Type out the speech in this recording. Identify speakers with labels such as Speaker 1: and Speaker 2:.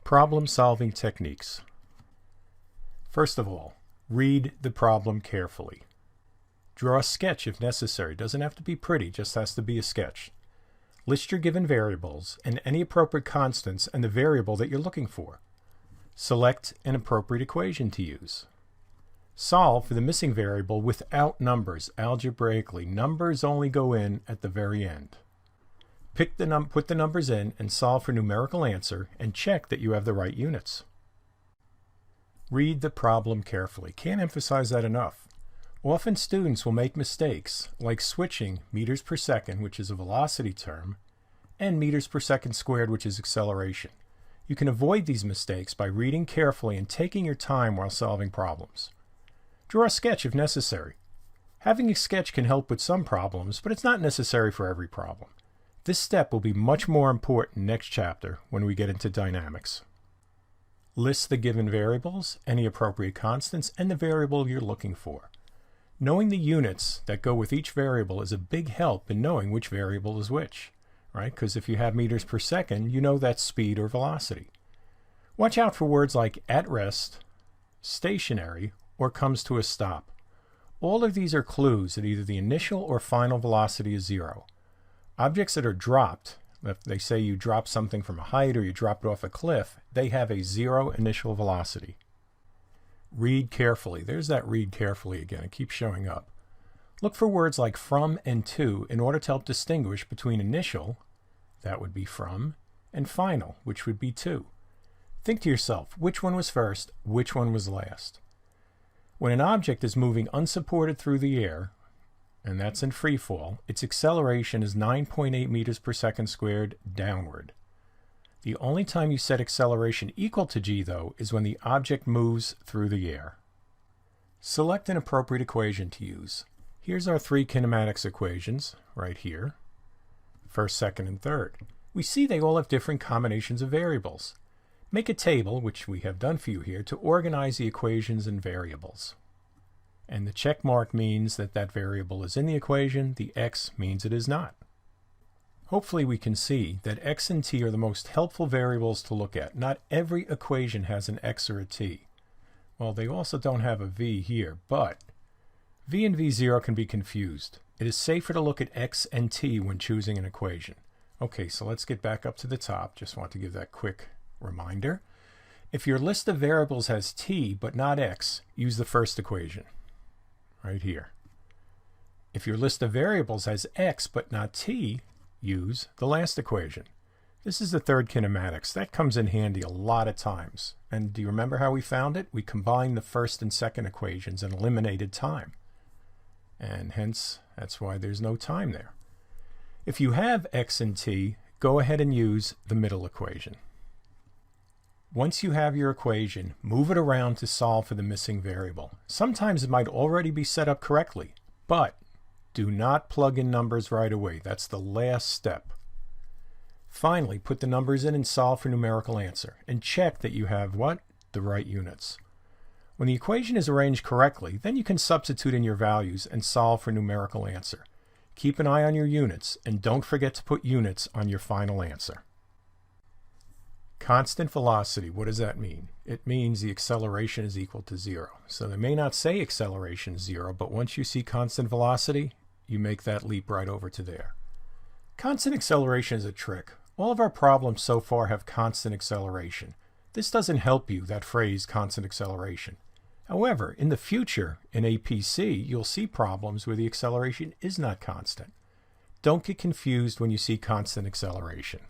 Speaker 1: Problem-solving techniques. First of all, read the problem carefully. Draw a sketch if necessary. Doesn't have to be pretty, just has to be a sketch. List your given variables and any appropriate constants and the variable that you're looking for. Select an appropriate equation to use. Solve for the missing variable without numbers algebraically. Numbers only go in at the very end. Put the numbers in and solve for numerical answer and check that you have the right units. Read the problem carefully. Can't emphasize that enough. Often students will make mistakes like switching meters per second, which is a velocity term, and meters per second squared, which is acceleration. You can avoid these mistakes by reading carefully and taking your time while solving problems. Draw a sketch if necessary. Having a sketch can help with some problems, but it's not necessary for every problem. This step will be much more important next chapter when we get into dynamics. List the given variables, any appropriate constants, and the variable you're looking for. Knowing the units that go with each variable is a big help in knowing which variable is which, right? Because if you have meters per second, you know that's speed or velocity. Watch out for words like at rest, stationary, or comes to a stop. All of these are clues that either the initial or final velocity is zero. Objects that are dropped, if they say you drop something from a height or you drop it off a cliff, they have a zero initial velocity. Read carefully. There's that read carefully again. It keeps showing up. Look for words like from and to in order to help distinguish between initial, that would be from, and final, which would be to. Think to yourself, which one was first, which one was last? When an object is moving unsupported through the air, and that's in free fall, its acceleration is 9.8 meters per second squared downward. The only time you set acceleration equal to g, though, is when the object moves through the air. Select an appropriate equation to use. Here's our three kinematics equations, right here. First, second, and third. We see they all have different combinations of variables. Make a table, which we have done for you here, to organize the equations and variables. And the check mark means that that variable is in the equation, the x means it is not. Hopefully we can see that x and t are the most helpful variables to look at. Not every equation has an x or a t. Well, they also don't have a v here, but v and v0 can be confused. It is safer to look at x and t when choosing an equation. Okay, so let's get back up to the top. Just want to give that quick reminder. If your list of variables has t but not x, use the first equation. Right here. If your list of variables has x but not t, use the last equation. This is the third kinematics. That comes in handy a lot of times. And do you remember how we found it? We combined the first and second equations and eliminated time. And hence, that's why there's no time there. If you have x and t, go ahead and use the middle equation. Once you have your equation, move it around to solve for the missing variable. Sometimes it might already be set up correctly, but do not plug in numbers right away. That's the last step. Finally, put the numbers in and solve for numerical answer, and check that you have what? The right units. When the equation is arranged correctly, then you can substitute in your values and solve for numerical answer. Keep an eye on your units, and don't forget to put units on your final answer. Constant velocity, what does that mean? It means the acceleration is equal to 0. So they may not say acceleration is 0, but once you see constant velocity, you make that leap right over to there. Constant acceleration is a trick. All of our problems so far have constant acceleration. This doesn't help you, that phrase, constant acceleration. However, in the future, in APC, you'll see problems where the acceleration is not constant. Don't get confused when you see constant acceleration.